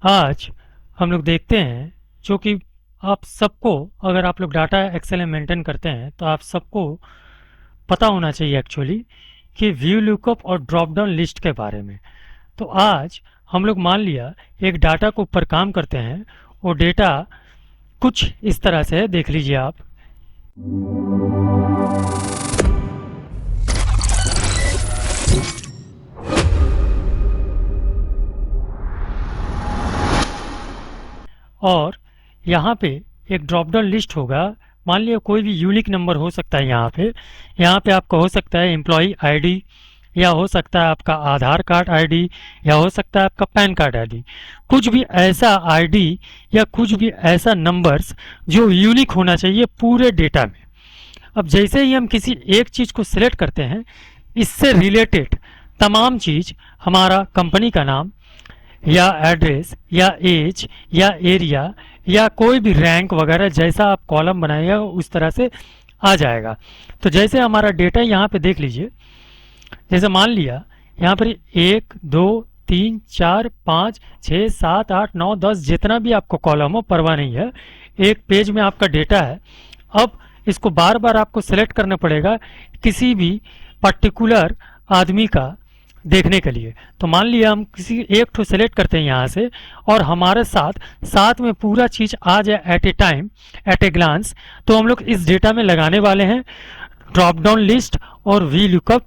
आज हम लोग देखते हैं, जो कि आप सबको, अगर आप लोग डाटा एक्सेल में मेंटेन करते हैं तो आप सबको पता होना चाहिए एक्चुअली कि व्यू लुकअप और ड्रॉप डाउन लिस्ट के बारे में। तो आज हम लोग मान लिया एक डाटा के ऊपर काम करते हैं। वो डेटा कुछ इस तरह से है, देख लीजिए आप। और यहाँ पे एक ड्रॉप डाउन लिस्ट होगा। मान लिया कोई भी यूनिक नंबर हो सकता है। यहाँ पे आपका हो सकता है एम्प्लॉय आईडी, या हो सकता है आपका आधार कार्ड आईडी, या हो सकता है आपका पैन कार्ड आईडी। कुछ भी ऐसा आईडी या कुछ भी ऐसा नंबर्स जो यूनिक होना चाहिए पूरे डेटा में। अब जैसे ही हम किसी एक चीज़ को सिलेक्ट करते हैं, इससे रिलेटेड तमाम चीज़, हमारा कंपनी का नाम या एड्रेस या एज या एरिया या कोई भी रैंक वगैरह, जैसा आप कॉलम बनाइएगा उस तरह से आ जाएगा। तो जैसे हमारा डेटा यहाँ पे देख लीजिए, जैसे मान लिया यहाँ पर 1 2 3 4 5 6 7 8 9 10 जितना भी आपको कॉलम हो, परवाह नहीं है। एक पेज में आपका डेटा है। अब इसको बार बार आपको सेलेक्ट करना पड़ेगा किसी भी पर्टिकुलर आदमी का देखने के लिए। तो मान लिया हम किसी एक ठो सेलेक्ट करते हैं यहाँ से, और हमारे साथ साथ में पूरा चीज़ आ जाए at a time, at a glance. तो हम लोग इस डेटा में लगाने वाले हैं ड्रॉप डाउन लिस्ट और वी लुकअप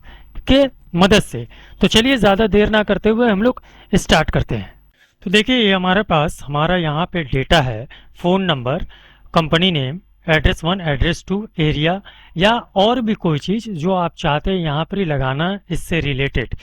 के मदद से। तो चलिए ज़्यादा देर ना करते हुए हम लोग स्टार्ट करते हैं। तो देखिए, ये हमारे पास हमारा यहाँ पे डेटा है। Phone number, company name, address 1, address 2, area, या और भी कोई चीज़ जो आप चाहते हैं यहाँ पर ही लगाना, इससे रिलेटेड,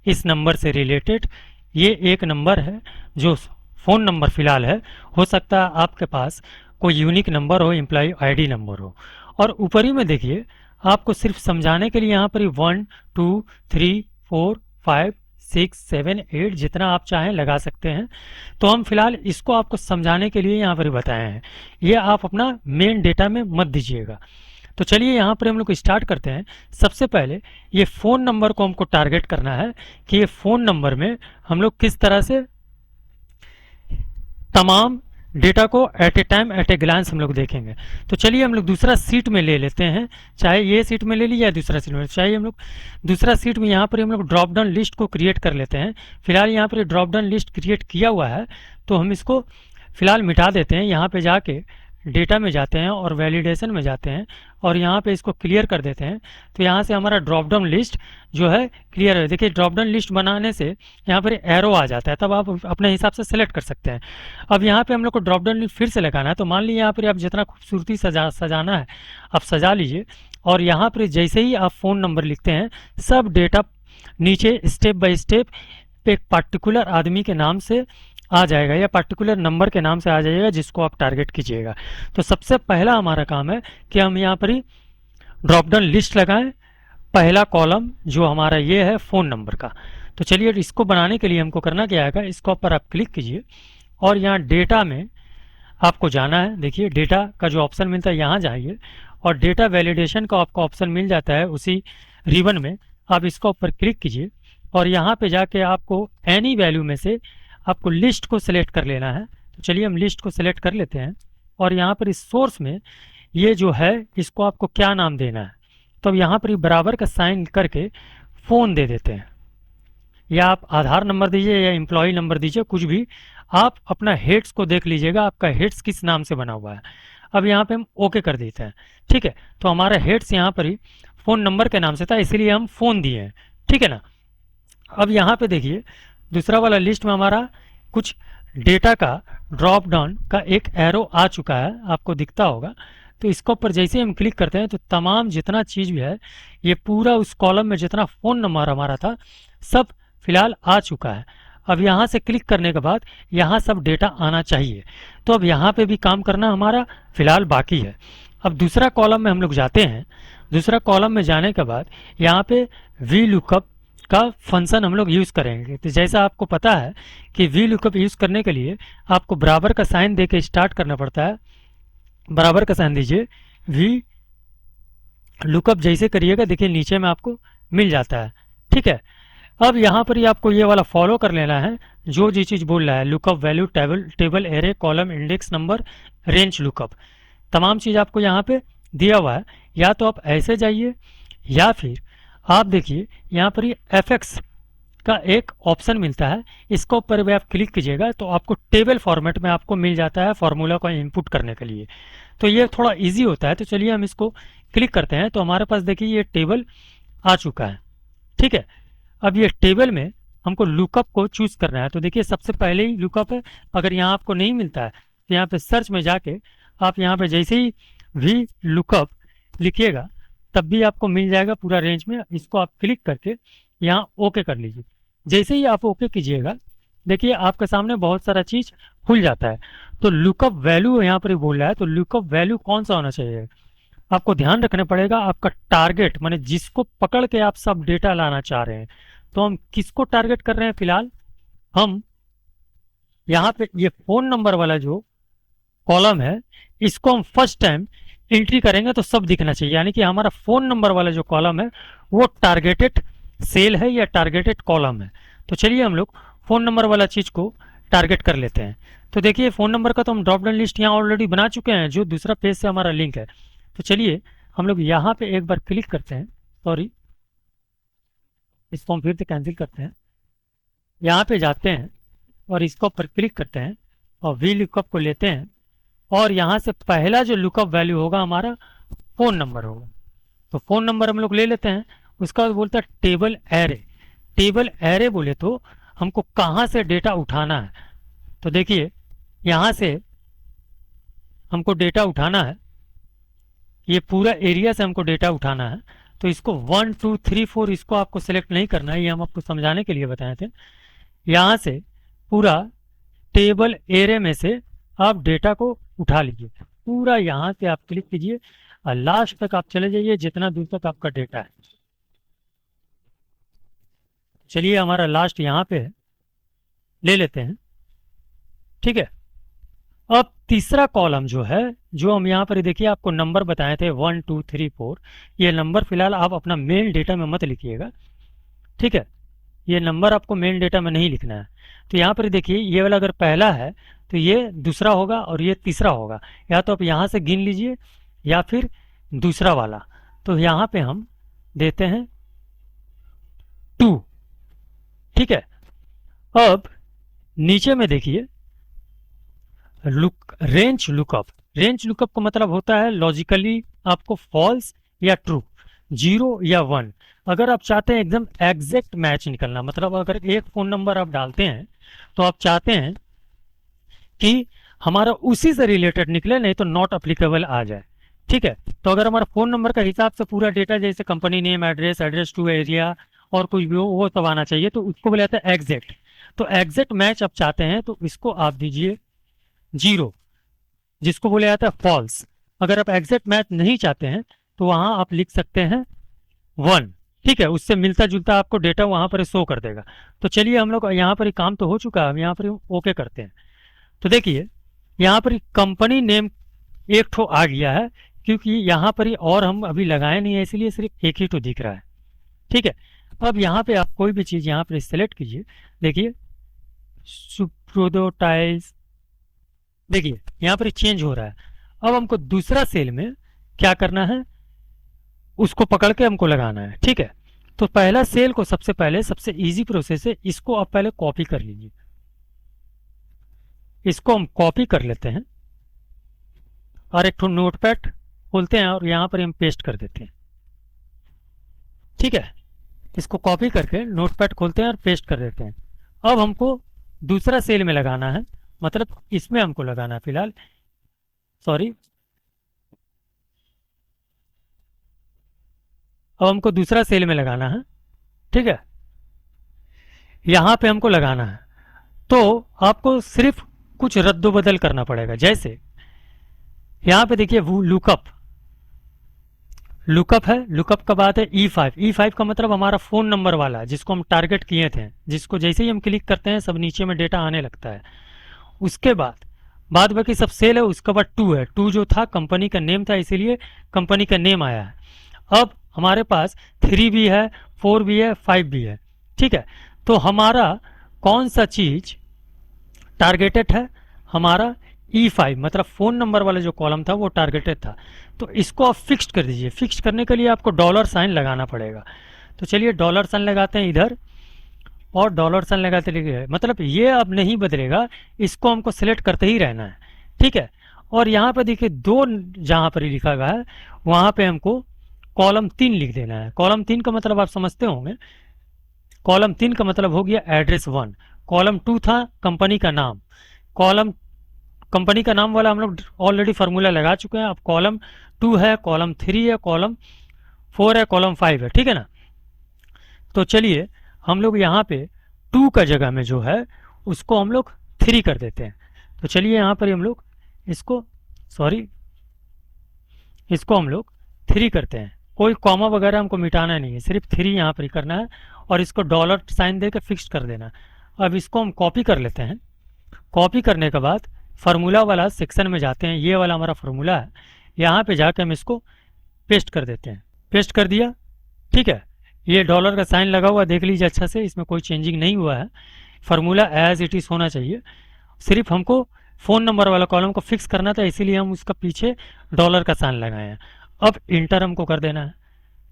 इस नंबर से रिलेटेड। ये एक नंबर है जो फ़ोन नंबर फ़िलहाल है। हो सकता है आपके पास कोई यूनिक नंबर हो, एम्प्लॉय आईडी नंबर हो। और ऊपर ही में देखिए, आपको सिर्फ समझाने के लिए यहाँ पर 1 2 3 4 5 6 7 8 जितना आप चाहें लगा सकते हैं। तो हम फिलहाल इसको आपको समझाने के लिए यहाँ पर बताए हैं। ये आप अपना मेन डेटा में मत दीजिएगा। तो चलिए यहाँ पर हम लोग स्टार्ट करते हैं। सबसे पहले ये फ़ोन नंबर को हमको टारगेट करना है कि ये फ़ोन नंबर में हम लोग किस तरह से तमाम डेटा को at a time, at a glance हम लोग देखेंगे। तो चलिए हम लोग दूसरा सीट में ले लेते हैं। चाहे ये सीट में ले लीजिए या दूसरा सीट में, चाहिए हम लोग दूसरा सीट में यहाँ पर हम लोग ड्रॉप डाउन लिस्ट को क्रिएट कर लेते हैं। फिलहाल यहाँ पर ड्रॉप डाउन लिस्ट क्रिएट किया हुआ है, तो हम इसको फिलहाल मिटा देते हैं। यहाँ पे जाके डेटा में जाते हैं और वैलिडेशन में जाते हैं और यहाँ पे इसको क्लियर कर देते हैं। तो यहाँ से हमारा ड्रॉप डाउन लिस्ट जो है क्लियर है। देखिए, ड्रॉप डाउन लिस्ट बनाने से यहाँ पर एरो आ जाता है, तब आप अपने हिसाब से सेलेक्ट कर सकते हैं। अब यहाँ पे हम लोग को ड्रॉप डाउन लिस्ट फिर से लगाना है। तो मान लीजिए यहाँ पर आप जितना खूबसूरती सजाना है आप सजा लीजिए। और यहाँ पर जैसे ही आप फ़ोन नंबर लिखते हैं, सब डेटा नीचे स्टेप बाय स्टेप एक पर्टिकुलर आदमी के नाम से आ जाएगा या पर्टिकुलर नंबर के नाम से आ जाएगा जिसको आप टारगेट कीजिएगा। तो सबसे पहला हमारा काम है कि हम यहाँ पर ही ड्रॉप डाउन लिस्ट लगाएं। पहला कॉलम जो हमारा ये है फ़ोन नंबर का। तो चलिए, इसको बनाने के लिए हमको करना क्या आएगा, इसको ऊपर आप क्लिक कीजिए और यहाँ डेटा में आपको जाना है। देखिए, डेटा का जो ऑप्शन मिलता है यहाँ जाइए और डेटा वैलिडेशन का आपको ऑप्शन मिल जाता है उसी रिबन में। आप इसका ऊपर क्लिक कीजिए और यहाँ पे जाके आपको एनी वैल्यू में से आपको लिस्ट को सिलेक्ट कर लेना है। तो चलिए हम लिस्ट को सिलेक्ट कर लेते हैं और यहाँ पर इस सोर्स में ये जो है इसको आपको क्या नाम देना है। तो अब यहाँ पर बराबर का साइन करके फ़ोन दे देते हैं, या आप आधार नंबर दीजिए या एम्प्लॉय नंबर दीजिए, कुछ भी। आप अपना हेड्स को देख लीजिएगा, आपका हेड्स किस नाम से बना हुआ है। अब यहाँ पे हम ओके कर देते हैं। ठीक है, तो हमारा हेड्स यहाँ पर ही फ़ोन नंबर के नाम से था, इसीलिए हम फ़ोन दिए हैं। ठीक है ना। अब यहाँ पे देखिए, दूसरा वाला लिस्ट में हमारा कुछ डेटा का ड्रॉप डाउन का एक एरो आ चुका है, आपको दिखता होगा। तो इसके ऊपर जैसे हम क्लिक करते हैं तो तमाम जितना चीज़ भी है, ये पूरा उस कॉलम में जितना फ़ोन नंबर हमारा था सब फिलहाल आ चुका है। अब यहाँ से क्लिक करने के बाद यहाँ सब डेटा आना चाहिए। तो अब यहाँ पे भी काम करना हमारा फिलहाल बाकी है। अब दूसरा कॉलम में हम लोग जाते हैं। दूसरा कॉलम में जाने के बाद यहाँ पे वी लुकअप का फंक्शन हम लोग यूज़ करेंगे। तो जैसा आपको पता है कि वी लुकअप यूज़ करने के लिए आपको बराबर का साइन दे के स्टार्ट करना पड़ता है। बराबर का साइन दीजिए, वी लुकअप जैसे करिएगा देखिए नीचे में आपको मिल जाता है। ठीक है, अब यहाँ पर ही आपको ये वाला फॉलो कर लेना है, जो जी चीज़ बोल रहा है, lookup value, table array, column, index number, range lookup, तमाम चीज़ आपको यहाँ पे दिया हुआ है। या तो आप ऐसे जाइए, या फिर आप देखिए यहाँ पर ये एफएक्स का एक ऑप्शन मिलता है, इसको ऊपर भी आप क्लिक कीजिएगा तो आपको टेबल फॉर्मेट में आपको मिल जाता है फॉर्मूला को इनपुट करने के लिए। तो ये थोड़ा इजी होता है। तो चलिए हम इसको क्लिक करते हैं, तो हमारे पास देखिए ये टेबल आ चुका है। ठीक है, अब ये टेबल में हमको लुकअप को चूज करना है। तो देखिए सबसे पहले ही लुकअप है। अगर यहाँ आपको नहीं मिलता है तो यहाँ पे सर्च में जाके आप यहाँ पे जैसे ही वी लुकअप लिखिएगा तब भी आपको मिल जाएगा पूरा रेंज में। इसको आप क्लिक करके यहाँ ओके कर लीजिए। जैसे ही आप ओके कीजिएगा देखिए आपके सामने बहुत सारा चीज खुल जाता है। तो लुकअप वैल्यू यहाँ पर बोल रहा है, तो लुकअप वैल्यू कौन सा होना चाहिए आपको ध्यान रखना पड़ेगा। आपका टारगेट माने जिसको पकड़ के आप सब डेटा लाना चाह रहे हैं। तो हम किसको टारगेट कर रहे हैं, फिलहाल हम यहाँ पे ये फोन नंबर वाला जो कॉलम है इसको हम फर्स्ट टाइम एंट्री करेंगे तो सब दिखना चाहिए। यानी कि हमारा फोन नंबर वाला जो कॉलम है वो टारगेटेड सेल है या टारगेटेड कॉलम है। तो चलिए हम लोग फोन नंबर वाला चीज को टारगेट कर लेते हैं। तो देखिए फोन नंबर का तो हम ड्रॉप डाउन लिस्ट यहाँ ऑलरेडी बना चुके हैं, जो दूसरा पेज से हमारा लिंक है। तो चलिए हम लोग यहाँ पे एक बार क्लिक करते हैं, सॉरी इसको हम फिर से कैंसिल करते हैं। यहाँ पे जाते हैं और इसको ऊपर क्लिक करते हैं और वी लुकअप को लेते हैं और यहाँ से पहला जो लुकअप वैल्यू होगा हमारा फोन नंबर होगा। तो फोन नंबर हम लोग ले लेते हैं। उसका बाद बोलता है टेबल एरे। टेबल एरे बोले तो हमको कहाँ से डेटा उठाना है। तो देखिए यहाँ से हमको डेटा उठाना है, ये पूरा एरिया से हमको डेटा उठाना है। तो इसको 1 2 3 4 इसको आपको सिलेक्ट नहीं करना है, ये हम आपको समझाने के लिए बताए थे। यहाँ से पूरा टेबल एरे में से आप डेटा को उठा लीजिए, पूरा यहाँ से आप क्लिक कीजिए और लास्ट तक आप चले जाइए जितना दूर तक आपका डेटा है। चलिए हमारा लास्ट यहाँ पे है, ले लेते हैं। ठीक है, अब तीसरा कॉलम जो है, जो हम यहाँ पर देखिए आपको नंबर बताए थे 1 2 3 4, ये नंबर फिलहाल आप अपना मेन डेटा में मत लिखिएगा। ठीक है, ये नंबर आपको मेन डेटा में नहीं लिखना है। तो यहाँ पर देखिए ये वाला अगर पहला है तो ये दूसरा होगा और ये तीसरा होगा। या तो आप यहाँ से गिन लीजिए या फिर दूसरा वाला। तो यहाँ पे हम देते हैं 2। ठीक है, अब नीचे में देखिए रेंज लुकअप। रेंज लुकअप का मतलब होता है लॉजिकली आपको फॉल्स या ट्रू, 0 या 1। अगर आप चाहते हैं एकदम एग्जैक्ट मैच निकलना, मतलब अगर एक फोन नंबर आप डालते हैं तो आप चाहते हैं कि हमारा उसी से रिलेटेड निकले, नहीं तो नॉट अप्लीकेबल आ जाए। ठीक है, तो अगर हमारा फोन नंबर का हिसाब से पूरा डेटा जैसे company name, address, address two area और कुछ भी हो वो सब आना चाहिए, तो उसको बोला जाता है एग्जैक्ट। तो एग्जैक्ट मैच आप चाहते हैं तो इसको आप दीजिए 0, जिसको बोला जाता है फॉल्स। अगर आप एग्जैक्ट मैच नहीं चाहते हैं तो वहां आप लिख सकते हैं 1। ठीक है, उससे मिलता जुलता आपको डेटा वहां पर शो कर देगा। तो चलिए हम लोग यहाँ पर काम तो हो चुका है, हम यहाँ पर ओके करते हैं। तो देखिए यहाँ पर कंपनी नेम एक ठो आ गया है, क्योंकि यहाँ पर और हम अभी लगाए नहीं है, इसलिए सिर्फ एक ही ठो दिख रहा है। ठीक है, अब यहाँ पे आप कोई भी चीज़ यहाँ पर सिलेक्ट कीजिए। देखिए सुप्रोदो टाइल्स, देखिए यहाँ पर चेंज हो रहा है। अब हमको दूसरा सेल में क्या करना है, उसको पकड़ के हमको लगाना है। ठीक है, तो पहला सेल को सबसे पहले, सबसे इजी प्रोसेस है, इसको आप पहले कॉपी कर लीजिए। इसको हम कॉपी कर लेते हैं और एक ठो नोटपैड खोलते हैं और यहाँ पर हम पेस्ट कर देते हैं। ठीक है, इसको कॉपी करके नोटपैड खोलते हैं और पेस्ट कर देते हैं। अब हमको दूसरा सेल में लगाना है, मतलब इसमें हमको लगाना है फिलहाल, सॉरी, अब हमको दूसरा सेल में लगाना है। ठीक है, यहां पे हमको लगाना है। तो आपको सिर्फ कुछ रद्दोबदल करना पड़ेगा। जैसे यहां पे देखिए वो लुकअप है, लुकअप का बात है E5। E5 का मतलब हमारा फोन नंबर वाला, जिसको हम टारगेट किए थे, जिसको जैसे ही हम क्लिक करते हैं सब नीचे में डेटा आने लगता है। उसके बाद बाकी सब सेल है। उसके बाद 2 है, 2 जो था कंपनी का नेम था, इसीलिए कंपनी का नेम आया है। अब हमारे पास 3 भी है, 4 भी है, 5 भी है। ठीक है। तो हमारा कौन सा चीज टारगेटेड है, हमारा E5 मतलब फ़ोन नंबर वाला जो कॉलम था वो टारगेटेड था। तो इसको आप फिक्स्ड कर दीजिए। फिक्स्ड करने के लिए आपको डॉलर साइन लगाना पड़ेगा। तो चलिए डॉलर साइन लगाते हैं इधर, और डॉलर साइन लगाते लिखे, मतलब ये अब नहीं बदलेगा, इसको हमको सिलेक्ट करते ही रहना है, ठीक है। और यहाँ पर देखिए दो जहाँ पर लिखा गया है वहाँ पे हमको कॉलम 3 लिख देना है। कॉलम 3 का मतलब आप समझते होंगे। कॉलम 3 का मतलब हो गया एड्रेस 1। कॉलम 2 था कंपनी का नाम। कॉलम कंपनी का नाम वाला हम लोग ऑलरेडी फार्मूला लगा चुके हैं। अब कॉलम 2 है, कॉलम 3 है, कॉलम 4 है, कॉलम 5 है, ठीक है ना। तो चलिए हम लोग यहाँ पे 2 का जगह में जो है उसको हम लोग 3 कर देते हैं। तो चलिए यहाँ पर हम लोग इसको इसको हम लोग 3 करते हैं। कोई कॉमा वगैरह हमको मिटाना नहीं है, सिर्फ 3 यहाँ पर ही करना है और इसको डॉलर साइन दे के फिक्स कर देना। अब इसको हम कॉपी कर लेते हैं। कॉपी करने के बाद फार्मूला वाला सेक्शन में जाते हैं, ये वाला हमारा फार्मूला है, यहाँ पे जाके हम इसको पेस्ट कर देते हैं। पेस्ट कर दिया, ठीक है। ये डॉलर का साइन लगा हुआ देख लीजिए अच्छा से, इसमें कोई चेंजिंग नहीं हुआ है। फार्मूला एज इट इज़ होना चाहिए। सिर्फ हमको फ़ोन नंबर वाला कॉलम को फिक्स करना था, इसीलिए हम उसका पीछे डॉलर का साइन लगाए हैं। अब इंटर हमको कर देना है।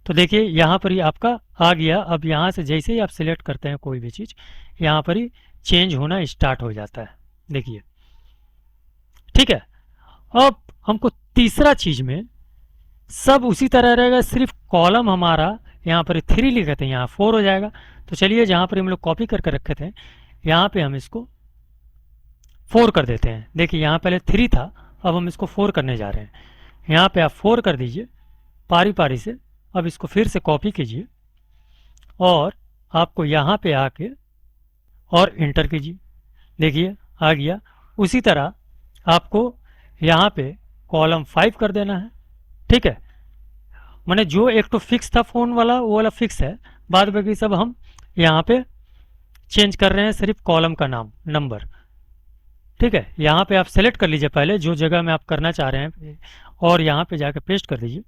तो देखिए यहाँ पर ही आपका आ गया। अब यहाँ से जैसे ही आप सिलेक्ट करते हैं कोई भी चीज़, यहाँ पर ही चेंज होना स्टार्ट हो जाता है, देखिए, ठीक है। अब हमको तीसरा चीज में सब उसी तरह रहेगा, सिर्फ कॉलम हमारा यहाँ पर 3 लिखे थे यहाँ 4 हो जाएगा। तो चलिए जहाँ पर हम लोग कॉपी करके रखे थे यहाँ पे हम इसको 4 कर देते हैं। देखिए यहाँ पहले 3 था, अब हम इसको 4 करने जा रहे हैं। यहाँ पे आप 4 कर दीजिए पारी पारी से। अब इसको फिर से कॉपी कीजिए और आपको यहाँ पे आके और इंटर कीजिए, देखिए आ गया। उसी तरह आपको यहाँ पे कॉलम 5 कर देना है, ठीक है। मैंने जो एक तो फिक्स था फ़ोन वाला वो वाला फिक्स है, बाद बाकी सब हम यहाँ पे चेंज कर रहे हैं, सिर्फ कॉलम का नाम नंबर, ठीक है। यहाँ पे आप सेलेक्ट कर लीजिए पहले जो जगह में आप करना चाह रहे हैं और यहाँ पे जाके पेस्ट कर दीजिए,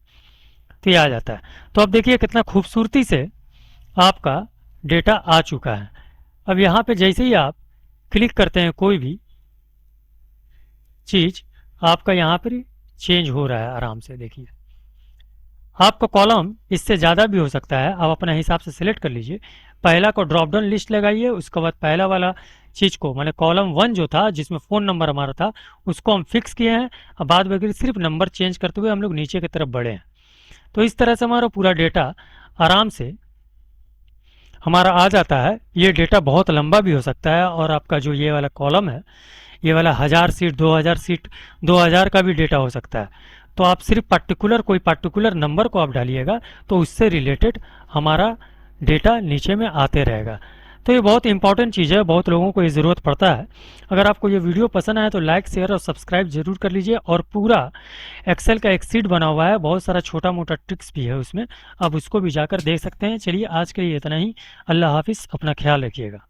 तो ये आ जाता है। तो अब देखिए कितना खूबसूरती से आपका डेटा आ चुका है। अब यहाँ पे जैसे ही आप क्लिक करते हैं कोई भी चीज, आपका यहाँ पर चेंज हो रहा है आराम से, देखिए। आपका कॉलम इससे ज़्यादा भी हो सकता है, आप अपने हिसाब से सिलेक्ट कर लीजिए। पहला को ड्रॉप डाउन लिस्ट लगाइए, उसके बाद पहला वाला चीज़ को मैंने कॉलम 1 जो था जिसमें फ़ोन नंबर हमारा था उसको हम फिक्स किए हैं। अब बाद वगैरह सिर्फ नंबर चेंज करते हुए हम लोग नीचे की तरफ बढ़े हैं। तो इस तरह से हमारा पूरा डेटा आराम से हमारा आ जाता है। ये डेटा बहुत लंबा भी हो सकता है और आपका जो ये वाला कॉलम है ये वाला 1000 सीट 2000 सीट 2000 का भी डेटा हो सकता है। तो आप सिर्फ कोई पर्टिकुलर नंबर को आप डालिएगा तो उससे रिलेटेड हमारा डेटा नीचे में आते रहेगा। तो ये बहुत इंपॉर्टेंट चीज़ है, बहुत लोगों को ये ज़रूरत पड़ता है। अगर आपको ये वीडियो पसंद आए तो लाइक शेयर और सब्सक्राइब जरूर कर लीजिए। और पूरा एक्सेल का एक सीट बना हुआ है, बहुत सारा छोटा मोटा ट्रिक्स भी है उसमें, आप उसको भी जाकर देख सकते हैं। चलिए आज के लिए इतना ही। अल्लाह हाफिज़, अपना ख्याल रखिएगा।